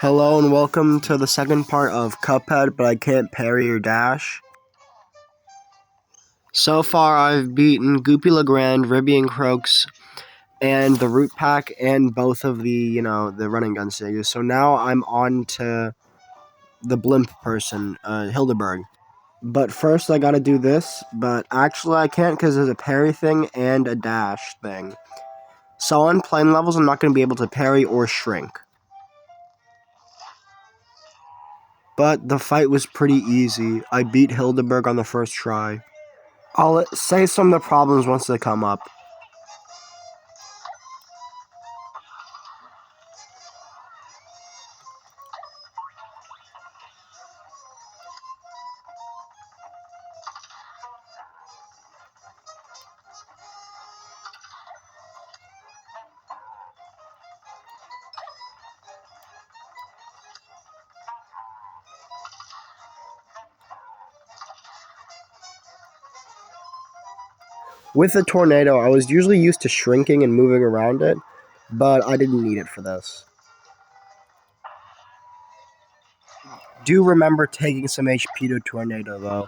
Hello and welcome to the second part of Cuphead, but I can't parry or dash. So far I've beaten Goopy Legrand, Ribby and Croaks, and the Root Pack, and both of the running gun stages. So now I'm on to the blimp person, Hildeberg. But first I gotta do this, but actually I can't because there's a parry thing and a dash thing. So on plane levels I'm not going to be able to parry or shrink. But the fight was pretty easy. I beat Hildeberg on the first try. I'll say some of the problems once they come up. With the tornado, I was usually used to shrinking and moving around it, but I didn't need it for this. Do remember taking some HP to tornado though.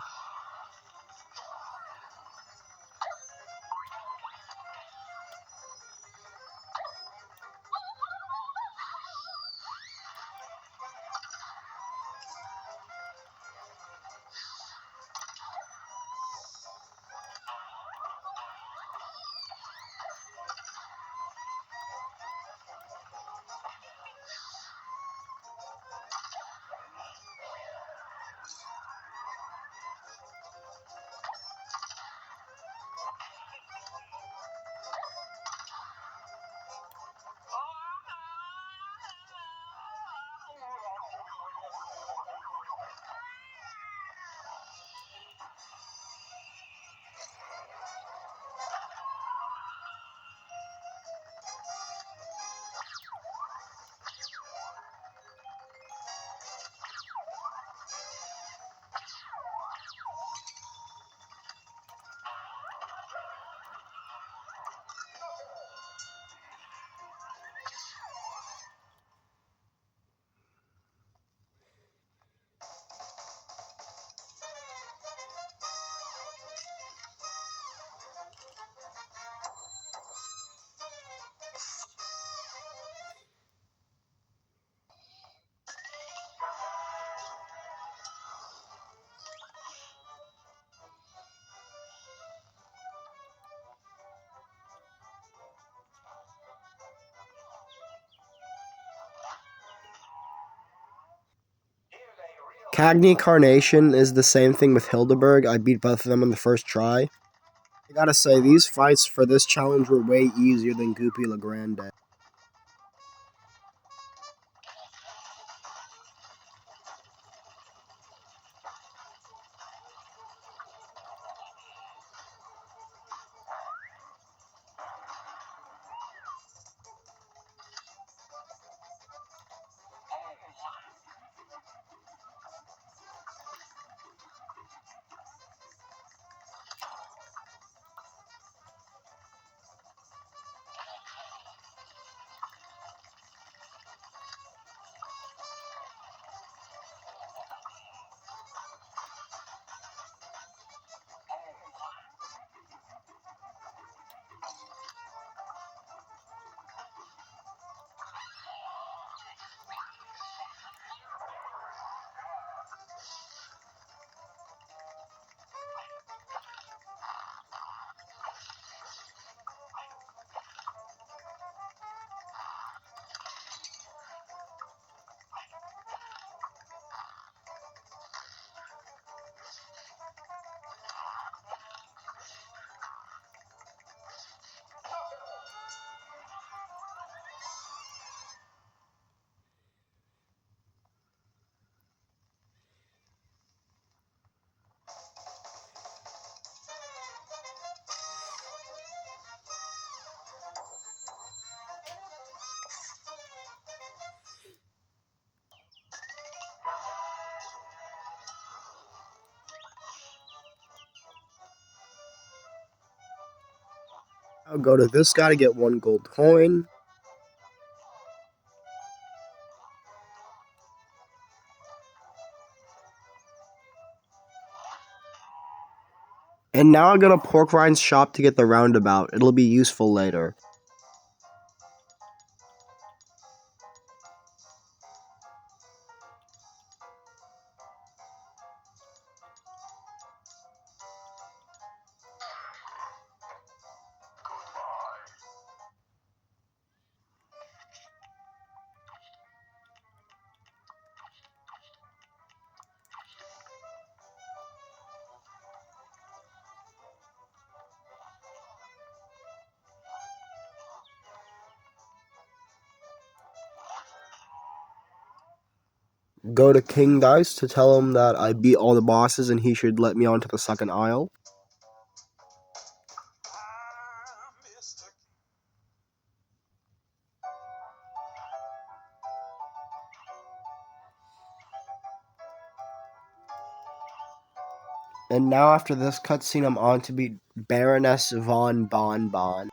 Cagney Carnation is the same thing with Hildeberg. I beat both of them on the first try. I gotta say, these fights for this challenge were way easier than Goopy Legrand. I'll go to this guy to get one gold coin. And now I go to Pork Rind's shop to get the roundabout. It'll be useful later. Go to King Dice to tell him that I beat all the bosses and he should let me onto the second aisle. And now after this cutscene, I'm on to beat Baroness von Bon Bon.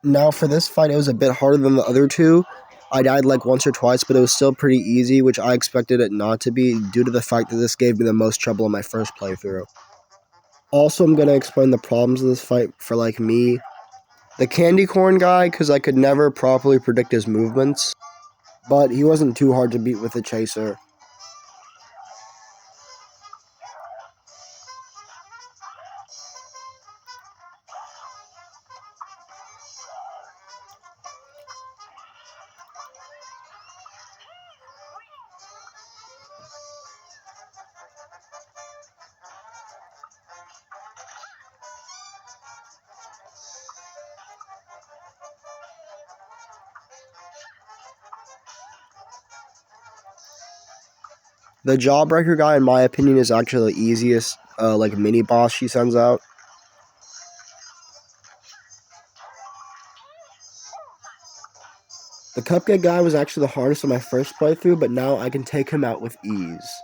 Now for this fight, it was a bit harder than the other two. I died like once or twice, but it was still pretty easy, which I expected it not to be due to the fact that this gave me the most trouble in my first playthrough. Also, I'm going to explain the problems of this fight for like me. The candy corn guy, because I could never properly predict his movements, but he wasn't too hard to beat with the chaser. The Jawbreaker guy, in my opinion, is actually the easiest like mini boss she sends out. The Cuphead guy was actually the hardest on my first playthrough, but now I can take him out with ease.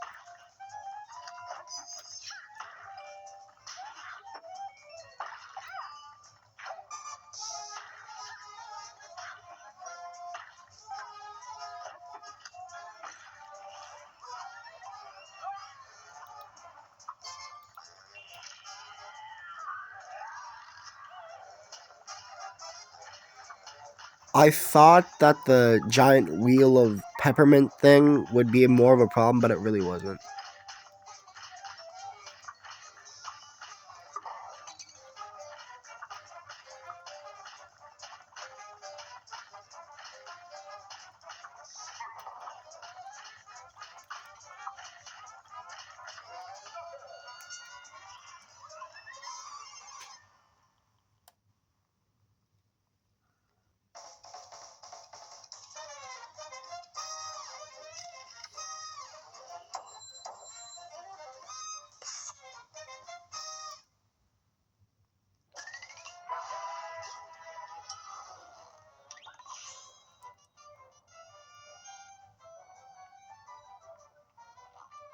I thought that the giant wheel of peppermint thing would be more of a problem, but it really wasn't.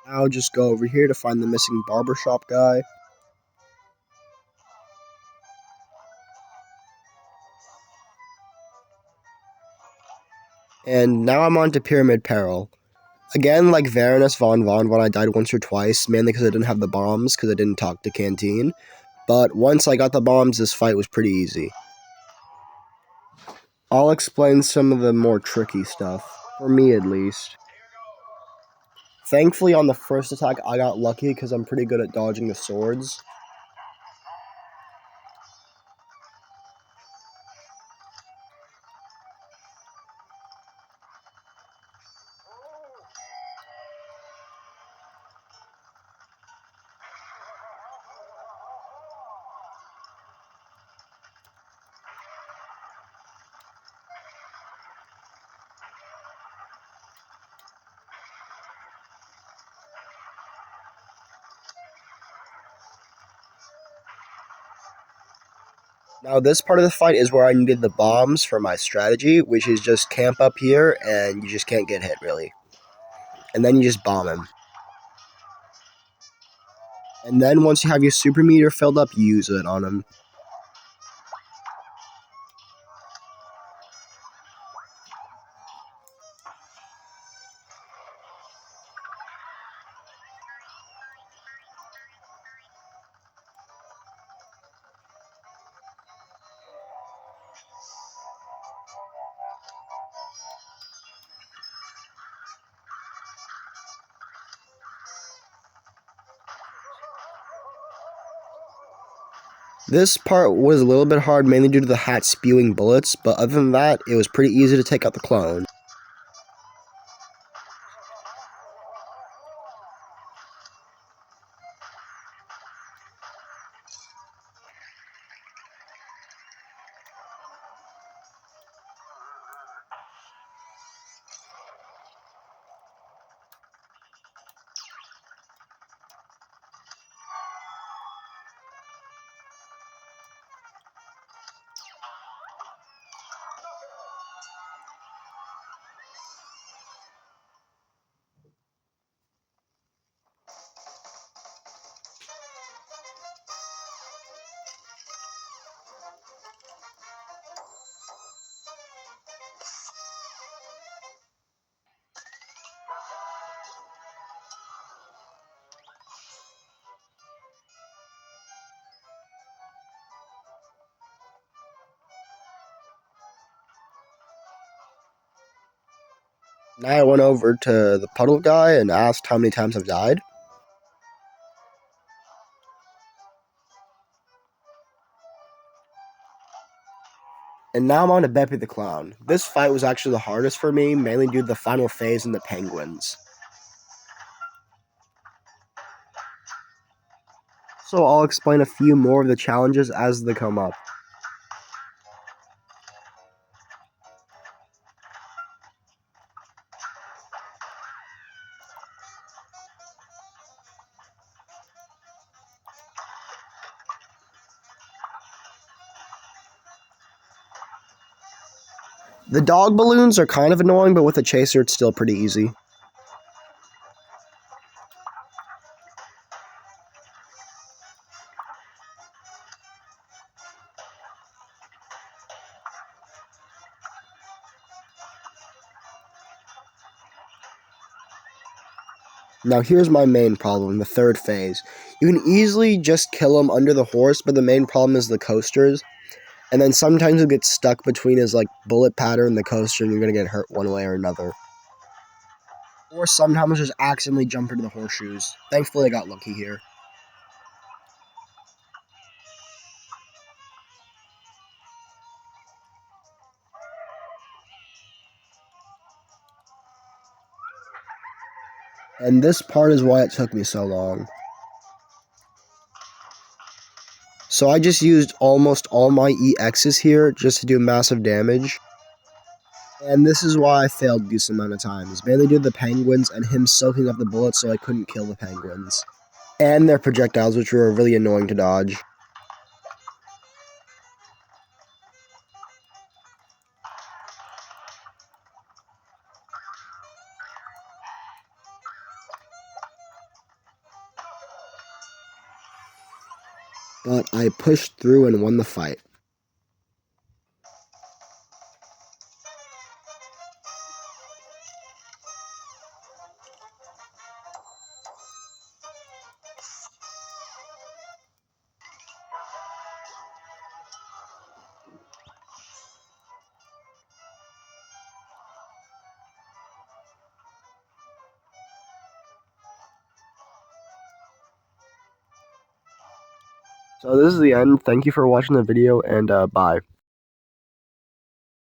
I'll just go over here to find the missing barbershop guy. And now I'm on to Pyramid Peril. Again, like Varanus Von Von when I died once or twice, mainly because I didn't have the bombs, because I didn't talk to Canteen. But once I got the bombs, this fight was pretty easy. I'll explain some of the more tricky stuff, for me at least. Thankfully, on the first attack, I got lucky because I'm pretty good at dodging the swords. Now, this part of the fight is where I needed the bombs for my strategy, which is just camp up here and you just can't get hit, really. And then you just bomb him. And then once you have your super meter filled up, use it on him. This part was a little bit hard, mainly due to the hat spewing bullets, but other than that, it was pretty easy to take out the clone. Now I went over to the puddle guy and asked how many times I've died. And now I'm on to Beppy the Clown. This fight was actually the hardest for me, mainly due to the final phase and the penguins. So I'll explain a few more of the challenges as they come up. The dog balloons are kind of annoying, but with a chaser it's still pretty easy. Now here's my main problem, the third phase. You can easily just kill him under the horse, but the main problem is the coasters. And then sometimes you'll get stuck between his bullet pattern and the coaster and you're gonna get hurt one way or another. Or sometimes just accidentally jump into the horseshoes. Thankfully I got lucky here. And this part is why it took me so long. So I just used almost all my EXs here just to do massive damage. And this is why I failed a decent amount of times. Mainly due to the penguins and him soaking up the bullets so I couldn't kill the penguins. And their projectiles, which were really annoying to dodge. But I pushed through and won the fight. So this is the end. Thank you for watching the video, and bye.